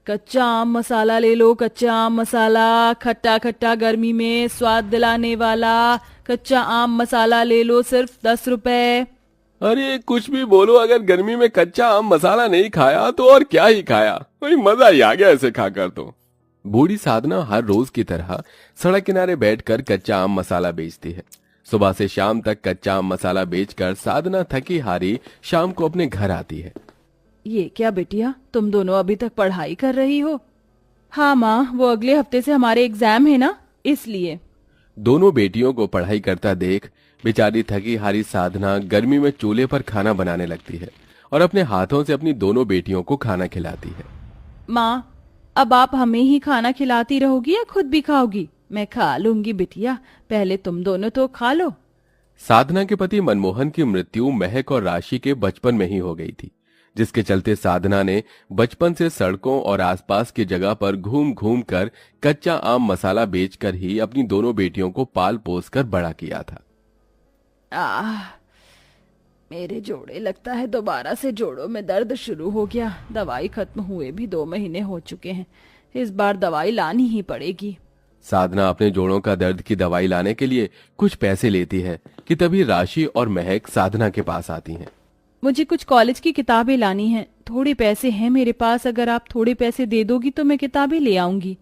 कच्चा आम मसाला ले लो, कच्चा आम मसाला, खट्टा खट्टा गर्मी में स्वाद दिलाने वाला कच्चा आम मसाला ले लो, सिर्फ 10 रुपए। अरे कुछ भी बोलो, अगर गर्मी में कच्चा आम मसाला नहीं खाया तो और क्या ही खाया। वही मजा ही आ गया ऐसे खाकर तो। बूढ़ी साधना हर रोज की तरह सड़क किनारे बैठकर कच्चा आम मसाला बेचती है। सुबह से शाम तक कच्चा आम मसाला बेचकर साधना थकी हारी शाम को अपने घर आती है। ये क्या बिटिया, तुम दोनों अभी तक पढ़ाई कर रही हो? हाँ माँ, वो अगले हफ्ते से हमारे एग्जाम है ना, इसलिए। दोनों बेटियों को पढ़ाई करता देख बेचारी थकी हारी साधना गर्मी में चूल्हे पर खाना बनाने लगती है और अपने हाथों से अपनी दोनों बेटियों को खाना खिलाती है। माँ, अब आप हमें ही खाना खिलाती रहोगी या खुद भी खाओगी? मैं खा लूंगी बिटिया, पहले तुम दोनों तो खा लो। साधना के पति मनमोहन की मृत्यु महक और राशि के बचपन में ही हो गई थी, जिसके चलते साधना ने बचपन से सड़कों और आसपास की जगह पर घूम घूम कर कच्चा आम मसाला बेचकर ही अपनी दोनों बेटियों को पाल पोस कर बड़ा किया था। मेरे जोड़े, लगता है दोबारा से जोड़ों में दर्द शुरू हो गया। दवाई खत्म हुए भी 2 महीने हो चुके हैं, इस बार दवाई लानी ही पड़ेगी। साधना अपने जोड़ों का दर्द की दवाई लाने के लिए कुछ पैसे लेती है कि तभी राशि और महक साधना के पास आती हैं। मुझे कुछ कॉलेज की किताबें लानी हैं, थोड़े पैसे हैं मेरे पास, अगर आप थोड़े पैसे दे दोगी तो मैं किताबें ले आऊंगी।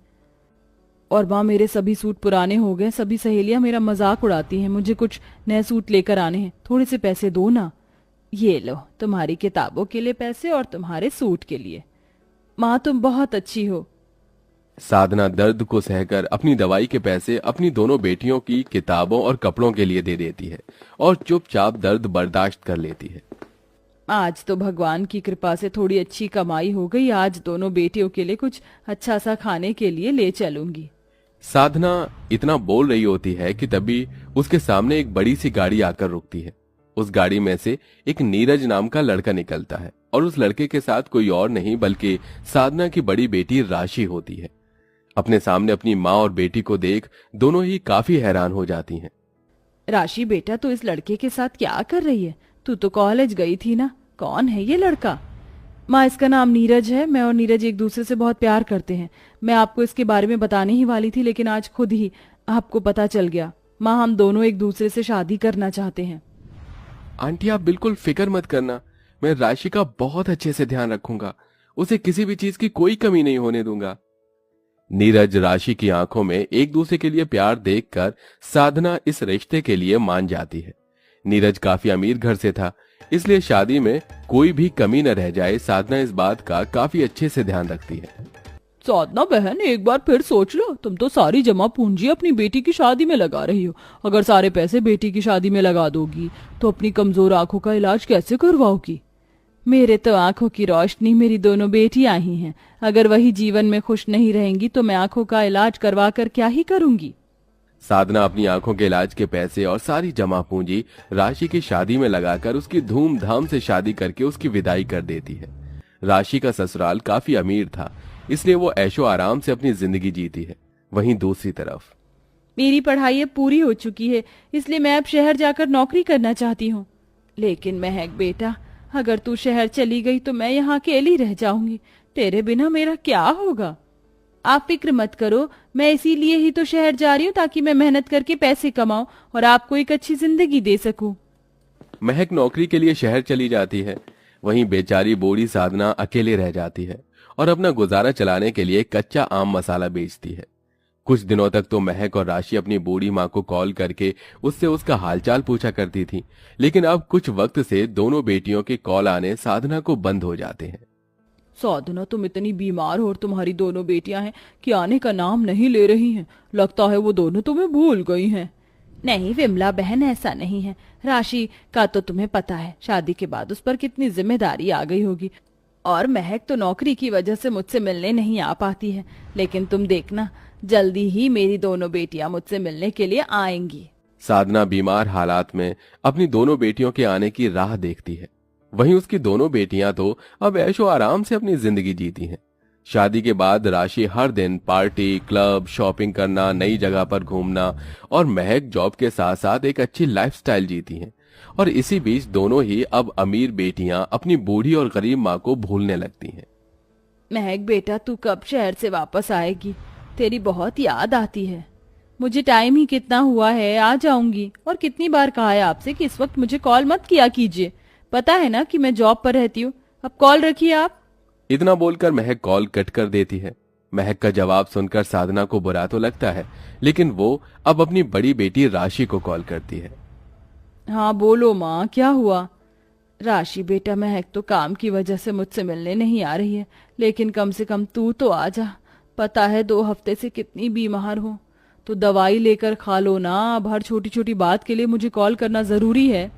और माँ, मेरे सभी सूट पुराने हो गए, सभी सहेलियां मेरा मजाक उड़ाती हैं, मुझे कुछ नए सूट लेकर आने हैं, थोड़े से पैसे दो ना। ये लो, तुम्हारी किताबों के लिए पैसे और तुम्हारे सूट के लिए। माँ, तुम बहुत अच्छी हो। साधना दर्द को सहकर अपनी दवाई के पैसे अपनी दोनों बेटियों की किताबों और कपड़ों के लिए दे देती है और चुपचाप दर्द बर्दाश्त कर लेती है। आज तो भगवान की कृपा से थोड़ी अच्छी कमाई हो गई, आज दोनों बेटियों के लिए कुछ अच्छा सा खाने के लिए ले चलूंगी। साधना इतना बोल रही होती है कि तभी उसके सामने एक बड़ी सी गाड़ी आकर रुकती है। उस गाड़ी में से एक नीरज नाम का लड़का निकलता है और उस लड़के के साथ कोई और नहीं बल्कि साधना की बड़ी बेटी राशि होती है। अपने सामने अपनी माँ और बेटी को देख दोनों ही काफी हैरान हो जाती हैं। राशि बेटा, तू इस लड़के के साथ क्या कर रही है? तू तो कॉलेज गई थी ना, कौन है ये लड़का? माँ, इसका नाम नीरज है, मैं और नीरज एक दूसरे से बहुत प्यार करते हैं। मैं आपको इसके बारे में बताने ही वाली थी, लेकिन आज खुद ही आपको पता चल गया। माँ, हम दोनों एक दूसरे से शादी करना चाहते हैं। आंटी, आप बिल्कुल फिक्र मत करना, मैं राशि का बहुत अच्छे से ध्यान रखूंगा, उसे किसी भी चीज की कोई कमी नहीं होने दूंगा। नीरज राशि की आंखों में एक दूसरे के लिए प्यार देखकर साधना इस रिश्ते के लिए मान जाती है। नीरज काफी अमीर घर से था, इसलिए शादी में कोई भी कमी न रह जाए, साधना इस बात का काफी अच्छे से ध्यान रखती है। साधना बहन, एक बार फिर सोच लो, तुम तो सारी जमा पूंजी अपनी बेटी की शादी में लगा रही हो। अगर सारे पैसे बेटी की शादी में लगा दोगी तो अपनी कमजोर आंखों का इलाज कैसे करवाओगी? मेरे तो आंखों की रोशनी मेरी दोनों बेटियां ही हैं। अगर वही जीवन में खुश नहीं रहेंगी तो मैं आंखों का इलाज करवा कर क्या ही करूंगी। साधना अपनी आंखों के इलाज के पैसे और सारी जमा पूंजी राशि की शादी में लगाकर उसकी धूमधाम से शादी करके उसकी विदाई कर देती है। राशि का ससुराल काफी अमीर था, इसलिए वो ऐशो आराम से अपनी जिंदगी जीती है। वहीं दूसरी तरफ मेरी पढ़ाई अब पूरी हो चुकी है, इसलिए मैं अब शहर जाकर नौकरी करना चाहती हूँ। लेकिन महक बेटा, अगर तू शहर चली गई तो मैं यहाँ अकेली रह जाऊंगी। तेरे बिना मेरा क्या होगा? आप फिक्र मत करो, मैं इसीलिए ही तो शहर जा रही हूँ ताकि मैं मेहनत करके पैसे कमाऊं और आपको एक अच्छी जिंदगी दे सकूं। महक नौकरी के लिए शहर चली जाती है। वहीं बेचारी बूढ़ी साधना अकेले रह जाती है और अपना गुजारा चलाने के लिए कच्चा आम मसाला बेचती है। कुछ दिनों तक तो महक और राशि अपनी बूढ़ी माँ को कॉल करके उससे उसका हालचाल पूछा करती थी, लेकिन अब कुछ वक्त से दोनों बेटियों के कॉल आने साधना को बंद हो जाते हैं। साधना, तुम इतनी बीमार हो और तुम्हारी दोनों बेटियां हैं कि आने का नाम नहीं ले रही हैं। लगता है वो दोनों तुम्हें भूल गई हैं। नहीं विमला बहन, ऐसा नहीं है। राशि का तो तुम्हें पता है, शादी के बाद उस पर कितनी जिम्मेदारी आ गई होगी, और महक तो नौकरी की वजह से मुझसे मिलने नहीं आ पाती है। लेकिन तुम देखना, जल्दी ही मेरी दोनों बेटियां मुझसे मिलने के लिए आएंगी। साधना बीमार हालात में अपनी दोनों बेटियों के आने की राह देखती है। वहीं उसकी दोनों बेटियां तो अब ऐशो आराम से अपनी जिंदगी जीती हैं। शादी के बाद राशि हर दिन पार्टी, क्लब, शॉपिंग करना, नई जगह पर घूमना और महक जॉब के साथ साथ एक अच्छी लाइफस्टाइल जीती हैं। और इसी बीच दोनों ही अब अमीर बेटियां अपनी बूढ़ी और गरीब माँ को भूलने लगती हैं। महक बेटा, तू कब शहर से वापस आएगी? तेरी बहुत याद आती है। मुझे टाइम ही कितना हुआ है, आ जाऊंगी। और कितनी बार कहा है आपसे कि इस वक्त मुझे कॉल मत किया कीजिए, पता है ना कि मैं जॉब पर रहती हूँ। अब कॉल रखिए आप। इतना बोलकर महक कॉल कट कर देती है। महक का जवाब सुनकर साधना को बुरा तो लगता है, लेकिन वो अब अपनी बड़ी बेटी राशि को कॉल करती है। हाँ बोलो माँ, क्या हुआ? राशि बेटा, महक तो काम की वजह से मुझसे मिलने नहीं आ रही है, लेकिन कम से कम तू तो आ जा। पता है 2 हफ्ते से कितनी बीमार हूँ, तो दवाई लेकर खा लो ना। अब हर छोटी छोटी बात के लिए मुझे कॉल करना जरूरी है।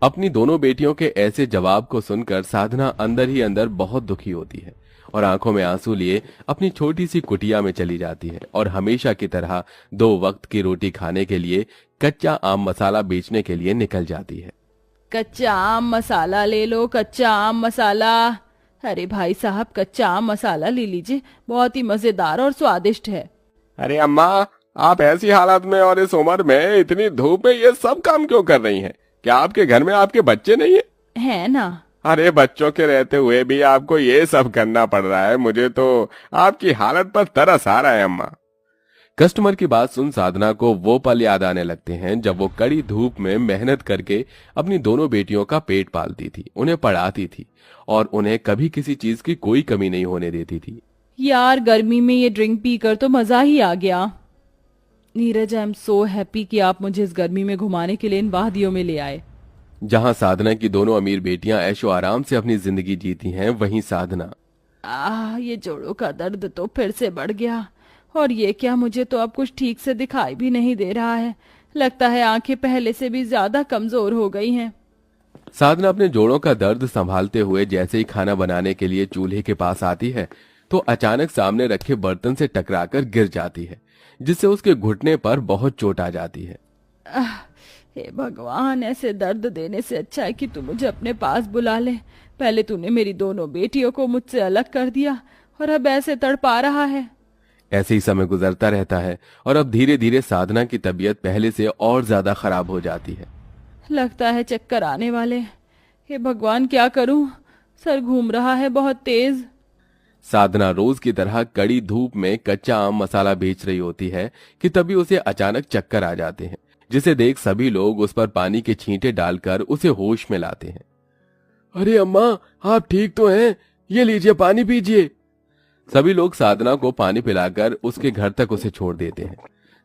अपनी दोनों बेटियों के ऐसे जवाब को सुनकर साधना अंदर ही अंदर बहुत दुखी होती है और आंखों में आंसू लिए अपनी छोटी सी कुटिया में चली जाती है और हमेशा की तरह 2 वक्त की रोटी खाने के लिए कच्चा आम मसाला बेचने के लिए निकल जाती है। कच्चा आम मसाला ले लो, कच्चा आम मसाला। अरे भाई साहब, कच्चा आम मसाला ले लीजिए, बहुत ही मजेदार और स्वादिष्ट है। अरे अम्मा, आप ऐसी हालत में और इस उम्र में इतनी धूप में ये सब काम क्यों कर रही हैं? क्या आपके घर में आपके बच्चे नहीं है ना? अरे बच्चों के रहते हुए भी आपको ये सब करना पड़ रहा है। मुझे तो आपकी हालत पर तरस आ रहा है अम्मा। कस्टमर की बात सुन साधना को वो पल याद आने लगते हैं जब वो कड़ी धूप में मेहनत करके अपनी दोनों बेटियों का पेट पालती थी, उन्हें पढ़ाती थी और उन्हें कभी किसी चीज की कोई कमी नहीं होने देती थी। यार, गर्मी में ये ड्रिंक पीकर तो मजा ही आ गया। Neeraj, I am so happy कि आप मुझे इस गर्मी में घुमाने के लिए इन वादियों में ले आए। जहां साधना की दोनों अमीर बेटियां ऐशो आराम से अपनी जिंदगी जीती हैं, वहीं साधना। ये जोड़ों का दर्द तो फिर से बढ़ गया। और ये क्या, मुझे तो अब कुछ ठीक से दिखाई भी नहीं दे रहा है। लगता है आंखें पहले से भी ज्यादा कमजोर हो गई हैं। साधना अपने जोड़ों का दर्द संभालते हुए जैसे ही खाना बनाने के लिए चूल्हे के पास आती है तो अचानक सामने रखे बर्तन से टकराकर गिर जाती है, जिससे उसके घुटने पर बहुत चोट आ जाती है। हे भगवान, ऐसे दर्द देने से अच्छा है कि तू मुझे अपने पास बुला ले। पहले तूने मेरी दोनों बेटियों को मुझसे अलग कर दिया और अब ऐसे तड़पा रहा है। ऐसे ही समय गुजरता रहता है और अब धीरे धीरे साधना की तबीयत पहले से और ज्यादा खराब हो जाती है। लगता है चक्कर आने वाले। हे भगवान, क्या करूं? सर घूम रहा है बहुत तेज। साधना रोज की तरह कड़ी धूप में कच्चा आम मसाला बेच रही होती है कि तभी उसे अचानक चक्कर आ जाते हैं, जिसे देख सभी लोग उस पर पानी के छींटे डालकर उसे होश में लाते हैं। अरे अम्मा, आप ठीक तो हैं? ये लीजिए, पानी पीजिए। सभी लोग साधना को पानी पिलाकर उसके घर तक उसे छोड़ देते हैं।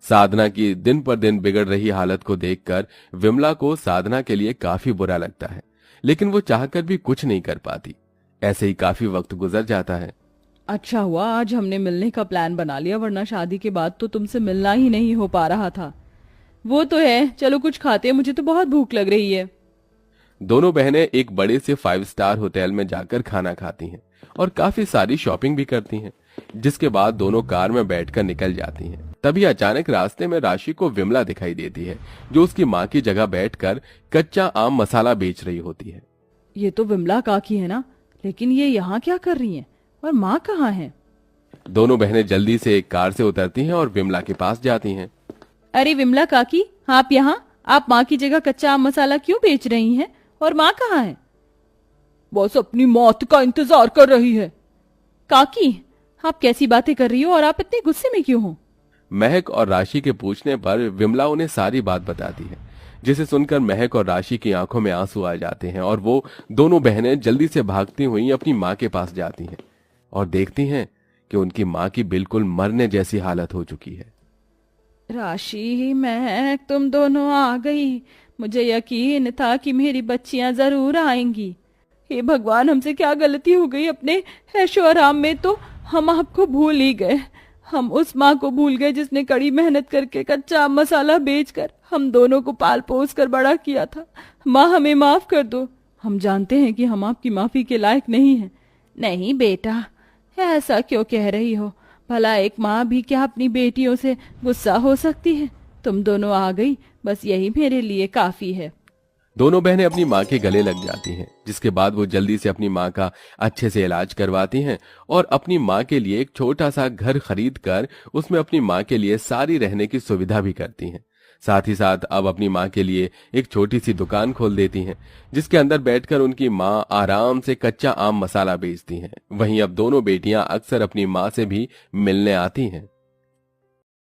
साधना की दिन पर दिन बिगड़ रही हालत को देखकर विमला को साधना के लिए काफी बुरा लगता है, लेकिन वो चाहकर भी कुछ नहीं कर पाती। ऐसे ही काफी वक्त गुजर जाता है। अच्छा हुआ आज हमने मिलने का प्लान बना लिया, वरना शादी के बाद तो तुमसे मिलना ही नहीं हो पा रहा था। वो तो है, चलो कुछ खाते हैं, मुझे तो बहुत भूख लग रही है। दोनों बहनें एक बड़े से 5 स्टार होटल में जाकर खाना खाती हैं और काफी सारी शॉपिंग भी करती हैं, जिसके बाद दोनों कार में बैठकर निकल जाती हैं। तभी अचानक रास्ते में राशि को विमला दिखाई देती है, जो उसकी माँ की जगह बैठकर कच्चा आम मसाला बेच रही होती है। ये तो विमला काकी है ना, लेकिन ये यहाँ क्या कर रही हैं? और माँ कहाँ है? दोनों बहनें जल्दी से एक कार से उतरती हैं और विमला के पास जाती हैं। अरे विमला काकी, आप यहाँ? आप माँ की जगह कच्चा आम मसाला क्यों बेच रही हैं? और माँ कहाँ है? बस अपनी मौत का इंतजार कर रही है। काकी, आप कैसी बातें कर रही हो और आप इतने गुस्से में क्यों हो? महक और राशि के पूछने पर विमला उन्हें सारी बात बताती है, जिसे सुनकर महक और राशि की आंखों में आंसू आ जाते हैं और वो दोनों बहनें जल्दी से भागती हुई अपनी माँ के पास जाती हैं और देखती हैं कि उनकी माँ की बिल्कुल मरने जैसी हालत हो चुकी है। राशि, महक, तुम दोनों आ गई। मुझे यकीन था कि मेरी बच्चियां जरूर आएंगी। हे भगवान, हमसे क्या गलती हो गई? अपने ऐशो आराम में तो हम आपको भूल ही गए। हम उस माँ को भूल गए जिसने कड़ी मेहनत करके कच्चा आम मसाला बेचकर हम दोनों को पाल पोस कर बड़ा किया था। माँ, हमें माफ कर दो। हम जानते हैं कि हम आपकी माफी के लायक नहीं हैं। नहीं बेटा, ऐसा क्यों कह रही हो? भला एक माँ भी क्या अपनी बेटियों से गुस्सा हो सकती है? तुम दोनों आ गई, बस यही मेरे लिए काफी है। दोनों बहनें अपनी माँ के गले लग जाती हैं, जिसके बाद वो जल्दी से अपनी माँ का अच्छे से इलाज करवाती हैं और अपनी माँ के लिए एक छोटा सा घर खरीद कर उसमें अपनी माँ के लिए सारी रहने की सुविधा भी करती हैं। साथ ही साथ अब अपनी माँ के लिए एक छोटी सी दुकान खोल देती हैं, जिसके अंदर बैठकर उनकी माँ आराम से कच्चा आम मसाला बेचती हैं। वहीं अब दोनों बेटियां अक्सर अपनी माँ से भी मिलने आती हैं।